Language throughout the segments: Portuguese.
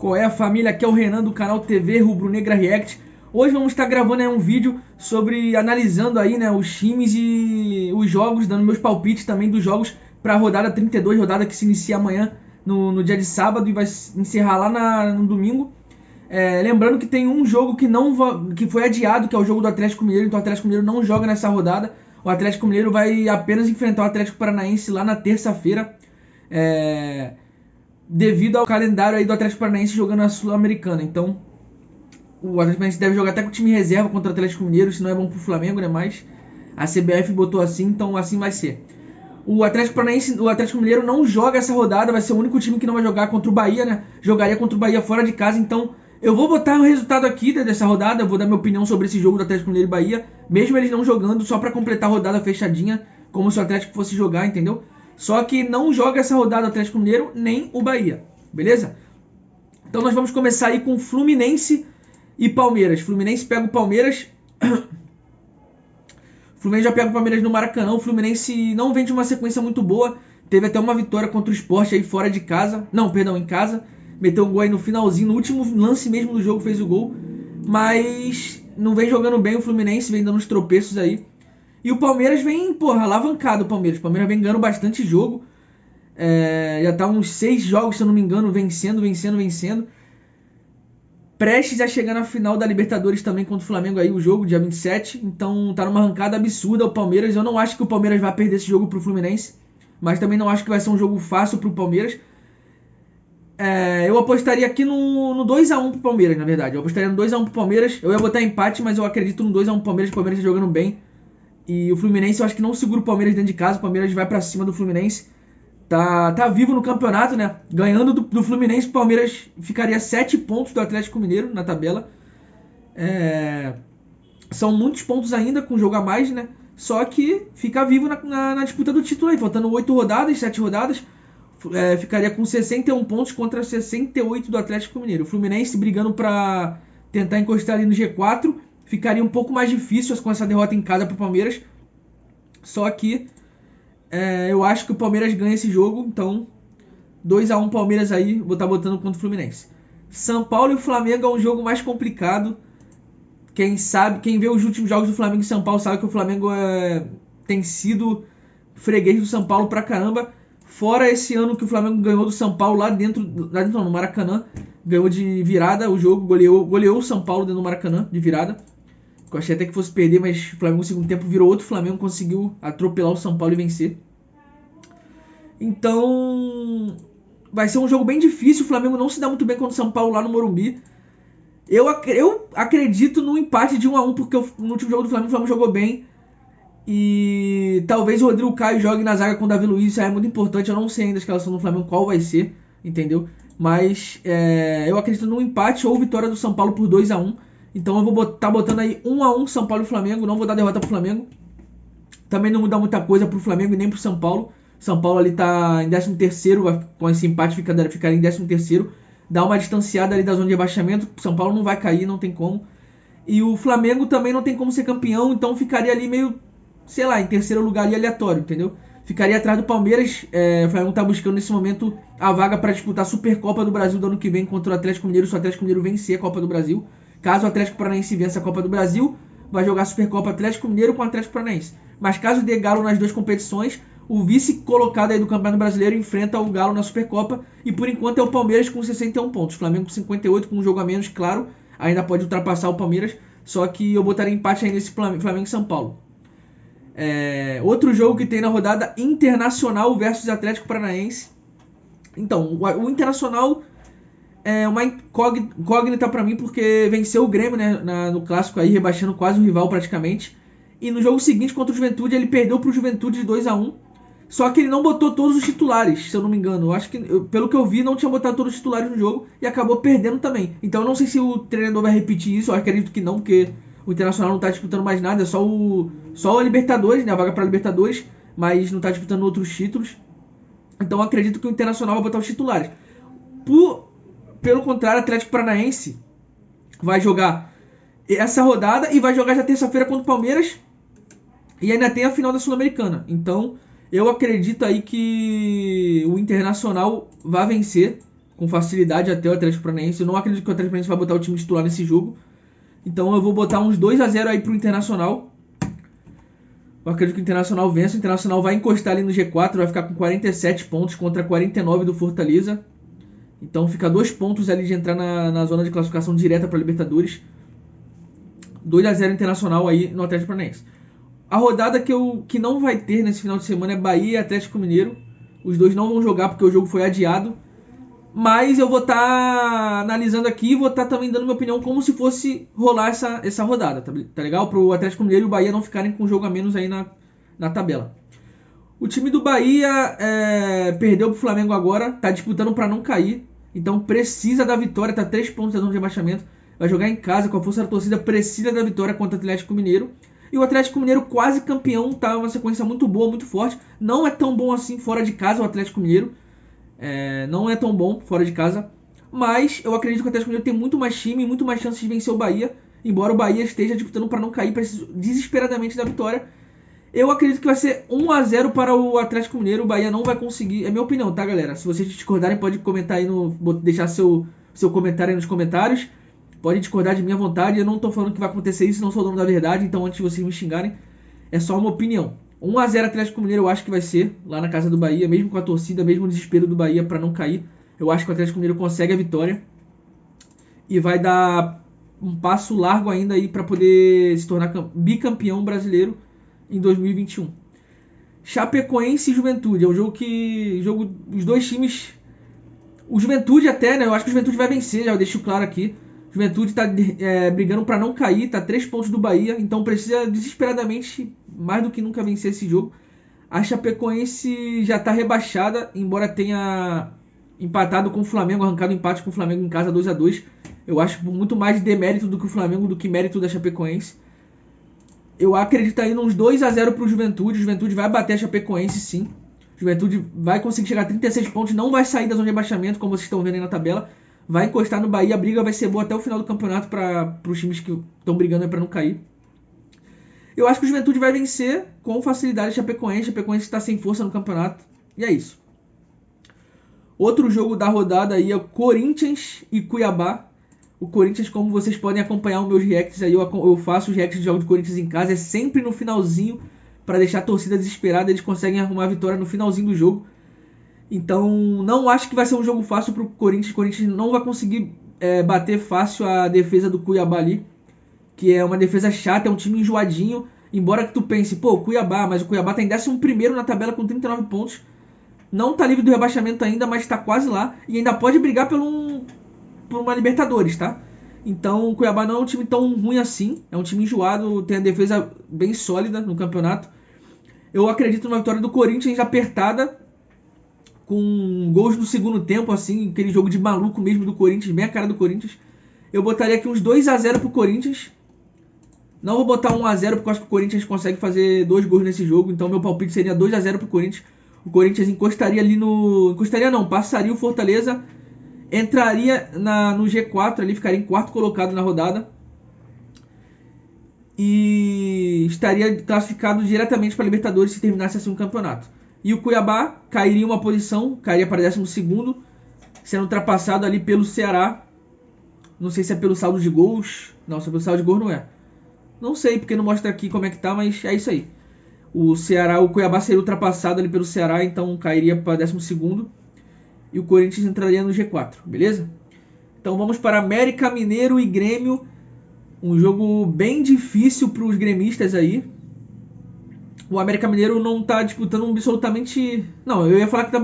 Qual é a família? Aqui é o Renan do canal TV Rubro Negra React. Hoje vamos estar gravando um vídeo sobre analisando aí, né, os times e os jogos, dando meus palpites também dos jogos para a rodada 32, rodada que se inicia amanhã no dia de sábado e vai encerrar lá no domingo. Lembrando que tem um jogo que foi adiado, que é o jogo do Atlético Mineiro, então o Atlético Mineiro não joga nessa rodada. O Atlético Mineiro vai apenas enfrentar o Atlético Paranaense lá na terça-feira, devido ao calendário aí do Atlético Paranaense jogando a Sul-Americana. Então o Atlético Paranaense deve jogar até com o time reserva contra o Atlético Mineiro, se não é bom pro Flamengo, né? Mas a CBF botou assim, então assim vai ser. O Atlético Mineiro não joga essa rodada, vai ser o único time que não vai jogar contra o Bahia, né? Jogaria contra o Bahia fora de casa, então eu vou botar o resultado aqui dessa rodada, eu vou dar minha opinião sobre esse jogo do Atlético Mineiro e Bahia, mesmo eles não jogando, só pra completar a rodada fechadinha, como se o Atlético fosse jogar, entendeu? Só que não joga essa rodada o Atlético Mineiro, nem o Bahia, beleza? Então nós vamos começar aí com Fluminense e Palmeiras. Fluminense pega o Palmeiras. Fluminense já pega o Palmeiras no Maracanã. O Fluminense não vem de uma sequência muito boa. Teve até uma vitória contra o Sport aí fora de casa. Não, perdão, em casa. Meteu um gol aí no finalzinho, no último lance mesmo do jogo fez o gol. Mas não vem jogando bem o Fluminense, vem dando uns tropeços aí. E o Palmeiras vem, alavancado o Palmeiras. O Palmeiras vem ganhando bastante jogo. Já tá uns 6 jogos, se eu não me engano, vencendo. Prestes a chegar na final da Libertadores também contra o Flamengo aí, o jogo, dia 27. Então tá numa arrancada absurda o Palmeiras. Eu não acho que o Palmeiras vai perder esse jogo pro Fluminense. Mas também não acho que vai ser um jogo fácil pro Palmeiras. Eu apostaria aqui no 2x1 pro Palmeiras, na verdade. Eu apostaria no 2x1 pro Palmeiras. Eu ia botar empate, mas eu acredito no 2x1 pro Palmeiras. O Palmeiras tá jogando bem. E o Fluminense eu acho que não segura o Palmeiras dentro de casa. O Palmeiras vai pra cima do Fluminense. Tá vivo no campeonato, né? Ganhando do Fluminense, o Palmeiras ficaria 7 pontos do Atlético Mineiro na tabela. São muitos pontos ainda, com jogo a mais, né? Só que fica vivo na disputa do título aí. Faltando 7 rodadas. Ficaria com 61 pontos contra 68 do Atlético Mineiro. O Fluminense brigando para tentar encostar ali no G4. Ficaria um pouco mais difícil com essa derrota em casa para o Palmeiras. Só que eu acho que o Palmeiras ganha esse jogo. Então 2x1 Palmeiras aí. Vou estar botando contra o Fluminense. São Paulo e o Flamengo é um jogo mais complicado. Quem vê os últimos jogos do Flamengo e São Paulo sabe que o Flamengo tem sido freguês do São Paulo pra caramba. Fora esse ano que o Flamengo ganhou do São Paulo lá dentro no Maracanã. Ganhou de virada o jogo, goleou o São Paulo dentro do Maracanã de virada. Eu achei até que fosse perder, mas o Flamengo no segundo tempo virou outro Flamengo, conseguiu atropelar o São Paulo e vencer. Então vai ser um jogo bem difícil, o Flamengo não se dá muito bem contra o São Paulo lá no Morumbi. Eu acredito no empate de 1x1, porque no último jogo do Flamengo, o Flamengo jogou bem. E talvez o Rodrigo Caio jogue na zaga com o Davi Luiz, isso é muito importante. Eu não sei ainda a escalação do Flamengo qual vai ser, entendeu? Mas eu acredito no empate ou vitória do São Paulo por 2x1. Então eu vou estar botando aí 1x1 São Paulo e Flamengo. Não vou dar derrota pro Flamengo. Também não muda muita coisa pro Flamengo e nem pro São Paulo. São Paulo ali tá em 13º, com esse empate ficaria em 13º. Dá uma distanciada ali da zona de abaixamento. São Paulo não vai cair, não tem como. E o Flamengo também não tem como ser campeão, então ficaria ali meio, sei lá, em terceiro lugar ali aleatório, entendeu? Ficaria atrás do Palmeiras. O Flamengo tá buscando nesse momento a vaga para disputar a Supercopa do Brasil do ano que vem contra o Atlético Mineiro, se o Atlético Mineiro vencer a Copa do Brasil. Caso o Atlético Paranaense vença a Copa do Brasil, vai jogar a Supercopa Atlético Mineiro com o Atlético Paranaense. Mas caso dê Galo nas duas competições, o vice colocado aí do Campeonato Brasileiro enfrenta o Galo na Supercopa. E por enquanto é o Palmeiras com 61 pontos. Flamengo com 58, com um jogo a menos, claro. Ainda pode ultrapassar o Palmeiras. Só que eu botaria empate aí nesse Flamengo e São Paulo. Outro jogo que tem na rodada, Internacional versus Atlético Paranaense. Então, o Internacional é uma incógnita pra mim, porque venceu o Grêmio, né, no clássico aí, rebaixando quase o rival praticamente. E no jogo seguinte contra o Juventude, ele perdeu pro Juventude de 2x1. Só que ele não botou todos os titulares, se eu não me engano. Eu acho que, pelo que eu vi, não tinha botado todos os titulares no jogo e acabou perdendo também. Então eu não sei se o treinador vai repetir isso, eu acredito que não, porque o Internacional não tá disputando mais nada, é só a Libertadores, né, a vaga pra Libertadores, mas não tá disputando outros títulos. Então eu acredito que o Internacional vai botar os titulares. Pelo contrário, o Atlético Paranaense vai jogar essa rodada e vai jogar já terça-feira contra o Palmeiras e ainda tem a final da Sul-Americana. Então eu acredito aí que o Internacional vai vencer com facilidade até o Atlético Paranaense. Eu não acredito que o Atlético Paranaense vai botar o time titular nesse jogo. Então eu vou botar uns 2-0 aí pro Internacional. Eu acredito que o Internacional vence. O Internacional vai encostar ali no G4, vai ficar com 47 pontos contra 49 do Fortaleza. Então fica 2 pontos ali de entrar na zona de classificação direta para Libertadores. 2-0 Internacional aí no Atlético Paranaense. A rodada que não vai ter nesse final de semana é Bahia e Atlético Mineiro. Os dois não vão jogar porque o jogo foi adiado. Mas eu vou estar analisando aqui e vou estar também dando minha opinião como se fosse rolar essa rodada, tá legal? Para o Atlético Mineiro e o Bahia não ficarem com um jogo a menos aí na tabela. O time do Bahia perdeu pro Flamengo agora, tá disputando para não cair. Então precisa da vitória, tá 3 pontos da zona de rebaixamento. Vai jogar em casa com a força da torcida, precisa da vitória contra o Atlético Mineiro. E o Atlético Mineiro quase campeão, tá uma sequência muito boa, muito forte. Não é tão bom assim fora de casa o Atlético Mineiro. Não é tão bom fora de casa, mas eu acredito que o Atlético Mineiro tem muito mais time e muito mais chances de vencer o Bahia, embora o Bahia esteja disputando para não cair, precisa desesperadamente da vitória. Eu acredito que vai ser 1-0 para o Atlético Mineiro, o Bahia não vai conseguir, é minha opinião, tá galera? Se vocês discordarem, pode comentar aí, deixar seu comentário aí nos comentários, pode discordar de minha vontade, eu não tô falando que vai acontecer isso, não sou dono da verdade, então antes de vocês me xingarem, é só uma opinião. 1-0 Atlético Mineiro eu acho que vai ser lá na casa do Bahia, mesmo com a torcida, mesmo o desespero do Bahia para não cair. Eu acho que o Atlético Mineiro consegue a vitória e vai dar um passo largo ainda aí para poder se tornar bicampeão brasileiro em 2021. Chapecoense e Juventude, é um jogo os dois times, o Juventude até, né? Eu acho que o Juventude vai vencer, já deixo claro aqui. Juventude está brigando para não cair, está 3 pontos do Bahia, então precisa desesperadamente, mais do que nunca, vencer esse jogo. A Chapecoense já está rebaixada, embora tenha empatado com o Flamengo, arrancado empate com o Flamengo em casa 2-2. Eu acho muito mais demérito do que o Flamengo do que mérito da Chapecoense. Eu acredito aí nos 2-0 para o Juventude. O Juventude vai bater a Chapecoense, sim. O Juventude vai conseguir chegar a 36 pontos, não vai sair da zona de rebaixamento, como vocês estão vendo aí na tabela. Vai encostar no Bahia, a briga vai ser boa até o final do campeonato para os times que estão brigando para não cair. Eu acho que o Juventude vai vencer com facilidade a Chapecoense. A Chapecoense está sem força no campeonato. E é isso. Outro jogo da rodada aí é o Corinthians e Cuiabá. O Corinthians, como vocês podem acompanhar os meus reacts aí, eu faço os reacts de jogos do Corinthians em casa. É sempre no finalzinho, para deixar a torcida desesperada. Eles conseguem arrumar a vitória no finalzinho do jogo. Então, não acho que vai ser um jogo fácil para o Corinthians. O Corinthians não vai conseguir bater fácil a defesa do Cuiabá ali, que é uma defesa chata, é um time enjoadinho. Embora que tu pense, pô, Cuiabá, mas o Cuiabá tá em 11º na tabela com 39 pontos. Não tá livre do rebaixamento ainda, mas tá quase lá. E ainda pode brigar por uma Libertadores, tá? Então o Cuiabá não é um time tão ruim assim. É um time enjoado, tem a defesa bem sólida no campeonato. Eu acredito numa vitória do Corinthians apertada, com gols no segundo tempo, assim, aquele jogo de maluco mesmo do Corinthians, bem a cara do Corinthians. Eu botaria aqui uns 2-0 pro Corinthians. Não vou botar 1-0 porque eu acho que o Corinthians consegue fazer 2 gols nesse jogo, então meu palpite seria 2-0 pro Corinthians. O Corinthians encostaria ali passaria o Fortaleza, entraria no G4 ali, ficaria em quarto colocado na rodada. E estaria classificado diretamente para Libertadores se terminasse assim o campeonato. E o Cuiabá cairia uma posição, cairia para 12º, sendo ultrapassado ali pelo Ceará. Não sei se é pelo saldo de gols. Não, se é pelo saldo de gols não é. Não sei, porque não mostra aqui como é que tá, mas é isso aí. O Cuiabá seria ultrapassado ali pelo Ceará, então cairia para 12º. E o Corinthians entraria no G4, beleza? Então vamos para América Mineiro e Grêmio. Um jogo bem difícil para os gremistas aí. O América Mineiro não tá disputando absolutamente... Não, eu ia falar que tá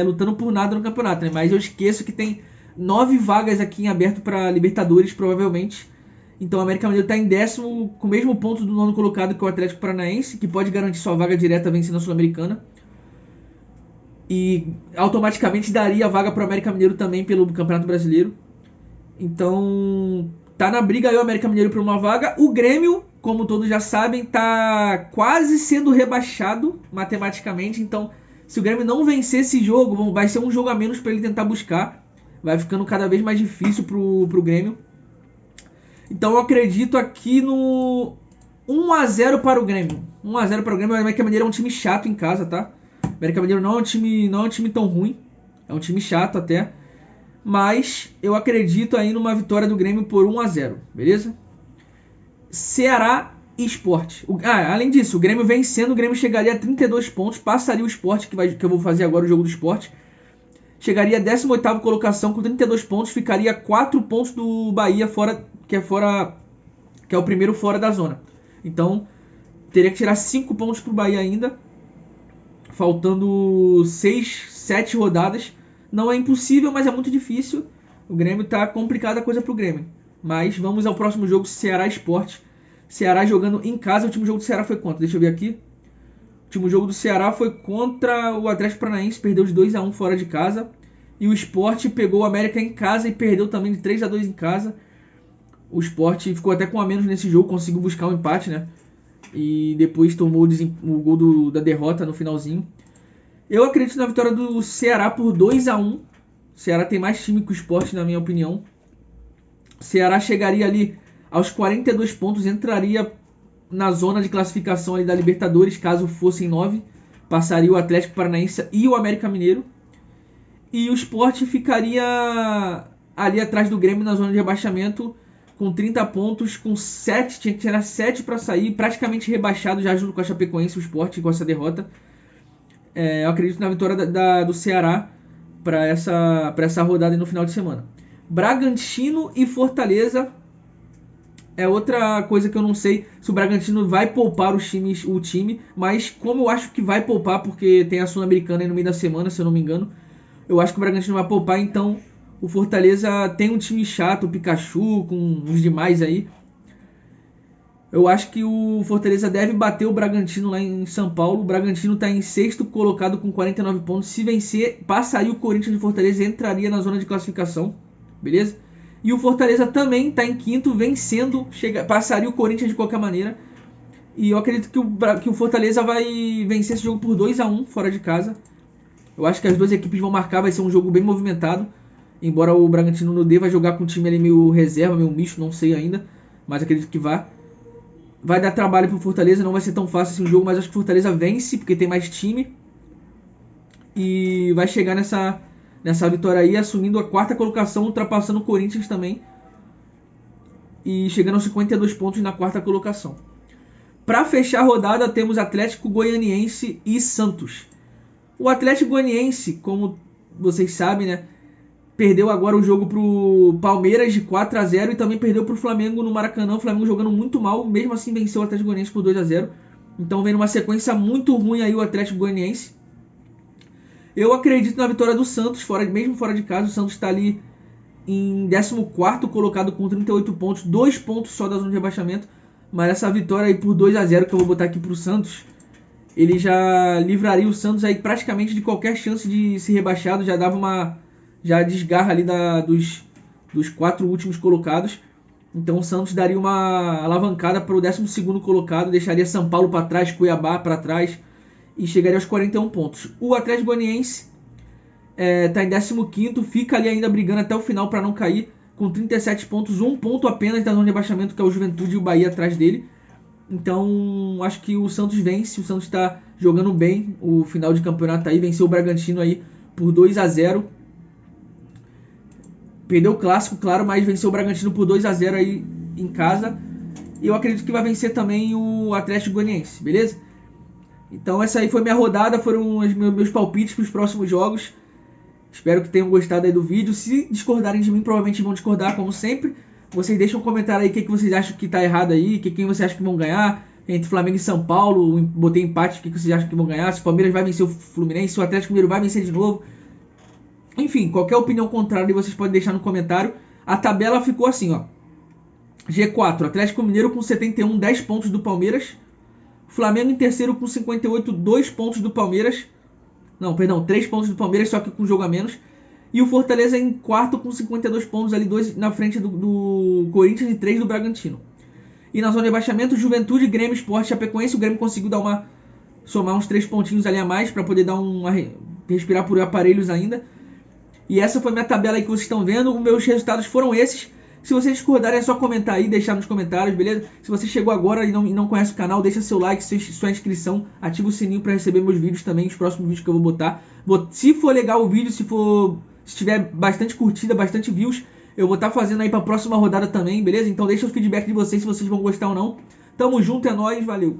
lutando por nada no campeonato, né? Mas eu esqueço que tem 9 vagas aqui em aberto para Libertadores, provavelmente. Então o América Mineiro tá em 10º, com o mesmo ponto do 9º colocado que o Atlético Paranaense, que pode garantir sua vaga direta vencendo a Sul-Americana. E automaticamente daria a vaga para o América Mineiro também pelo Campeonato Brasileiro. Então tá na briga aí o América Mineiro por uma vaga. O Grêmio, como todos já sabem, tá quase sendo rebaixado matematicamente. Então, se o Grêmio não vencer esse jogo, vai ser um jogo a menos para ele tentar buscar. Vai ficando cada vez mais difícil pro Grêmio. Então eu acredito aqui no 1-0 para o Grêmio. 1-0 para o Grêmio. O América Mineiro é um time chato em casa, tá? O América Mineiro não é um time tão ruim. É um time chato até. Mas eu acredito aí numa vitória do Grêmio por 1-0, beleza? Ceará e Sport. Além disso, o Grêmio vencendo, o Grêmio chegaria a 32 pontos, passaria o Sport, que eu vou fazer agora o jogo do Sport. Chegaria a 18ª colocação com 32 pontos, ficaria 4 pontos do Bahia, que é o primeiro fora da zona. Então, teria que tirar 5 pontos pro Bahia ainda, faltando 6, 7 rodadas. Não é impossível, mas é muito difícil. O Grêmio tá complicada a coisa pro Grêmio. Mas vamos ao próximo jogo, Ceará Sport. Ceará jogando em casa. O último jogo do Ceará foi contra. Deixa eu ver aqui. O último jogo do Ceará foi contra o Atlético Paranaense. Perdeu de 2-1 fora de casa. E o Sport pegou o América em casa e perdeu também de 3-2 em casa. O Sport ficou até com a menos nesse jogo. Conseguiu buscar um empate, né? E depois tomou o gol da derrota no finalzinho. Eu acredito na vitória do Ceará por 2-1. O Ceará tem mais time que o Sport, na minha opinião. O Ceará chegaria ali aos 42 pontos, entraria na zona de classificação ali da Libertadores, caso fossem 9. Passaria o Atlético Paranaense e o América Mineiro. E o Sport ficaria ali atrás do Grêmio na zona de rebaixamento, com 30 pontos, com 7, tinha que tirar 7 para sair, praticamente rebaixado já junto com a Chapecoense, o Sport, com essa derrota. Eu acredito na vitória do Ceará para essa rodada no final de semana. Bragantino e Fortaleza é outra coisa que eu não sei se o Bragantino vai poupar o time, mas como eu acho que vai poupar, porque tem a Sul-Americana aí no meio da semana, se eu não me engano, eu acho que o Bragantino vai poupar, então o Fortaleza tem um time chato, o Pikachu, com os demais aí. Eu acho que o Fortaleza deve bater o Bragantino lá em São Paulo. O Bragantino está em 6º colocado com 49 pontos. Se vencer, passaria o Corinthians de Fortaleza e entraria na zona de classificação. Beleza? E o Fortaleza também está em 5º, vencendo. Passaria o Corinthians de qualquer maneira. E eu acredito que o Fortaleza vai vencer esse jogo por 2-1 fora de casa. Eu acho que as duas equipes vão marcar. Vai ser um jogo bem movimentado. Embora o Bragantino não deva jogar com um time ali meio reserva, meio misto, não sei ainda. Mas acredito que vá. Vai dar trabalho pro Fortaleza, não vai ser tão fácil esse jogo, mas acho que o Fortaleza vence, porque tem mais time. E vai chegar nessa vitória aí, assumindo a 4ª colocação, ultrapassando o Corinthians também. E chegando aos 52 pontos na 4ª colocação. Para fechar a rodada, temos Atlético Goianiense e Santos. O Atlético Goianiense, como vocês sabem, né? Perdeu agora o jogo pro Palmeiras de 4-0 e também perdeu pro Flamengo no Maracanã. O Flamengo jogando muito mal, mesmo assim venceu o Atlético Goianiense por 2-0. Então vem numa sequência muito ruim aí o Atlético Goianiense. Eu acredito na vitória do Santos, mesmo fora de casa. O Santos está ali em 14º colocado com 38 pontos, 2 pontos só da zona de rebaixamento. Mas essa vitória aí por 2-0 que eu vou botar aqui pro Santos, ele já livraria o Santos aí praticamente de qualquer chance de ser rebaixado. Já desgarra ali dos 4 últimos colocados. Então o Santos daria uma alavancada para o 12º colocado, deixaria São Paulo para trás, Cuiabá para trás e chegaria aos 41 pontos. O Atlético Goianiense está em 15º, fica ali ainda brigando até o final para não cair, com 37 pontos, 1 ponto apenas da zona de rebaixamento, que é o Juventude e o Bahia atrás dele. Então acho que o Santos vence, o Santos está jogando bem o final de campeonato aí, venceu o Bragantino aí por 2-0. Perdeu o clássico, claro, mas venceu o Bragantino por 2-0 aí em casa. E eu acredito que vai vencer também o Atlético Goianiense, beleza? Então essa aí foi minha rodada, foram os meus palpites para os próximos jogos. Espero que tenham gostado aí do vídeo. Se discordarem de mim, provavelmente vão discordar, como sempre. Vocês deixam um comentário aí o que vocês acham que está errado aí, quem vocês acham que vão ganhar. Entre Flamengo e São Paulo, botei empate, o que vocês acham que vão ganhar. Se o Palmeiras vai vencer o Fluminense, se o Atlético Mineiro vai vencer de novo. Enfim, qualquer opinião contrária vocês podem deixar no comentário. A tabela ficou assim, ó. G4, Atlético Mineiro com 71, 10 pontos do Palmeiras. Flamengo em terceiro com 58, 2 pontos do Palmeiras. Não, perdão, 3 pontos do Palmeiras, só que com jogo a menos. E o Fortaleza em quarto com 52 pontos, ali 2 na frente do Corinthians e 3 do Bragantino. E na zona de rebaixamento, Juventude, Grêmio, Sport, Chapecoense. O Grêmio conseguiu somar uns 3 pontinhos ali a mais para poder respirar por aparelhos ainda. E essa foi minha tabela aí que vocês estão vendo. Os meus resultados foram esses. Se vocês discordarem, é só comentar aí, deixar nos comentários, beleza? Se você chegou agora e não conhece o canal, deixa seu like, sua inscrição, ativa o sininho para receber meus vídeos também, os próximos vídeos que eu vou botar. Se for legal o vídeo, se tiver bastante curtida, bastante views, eu vou estar fazendo aí para a próxima rodada também, beleza? Então deixa o feedback de vocês se vocês vão gostar ou não. Tamo junto, é nóis, valeu!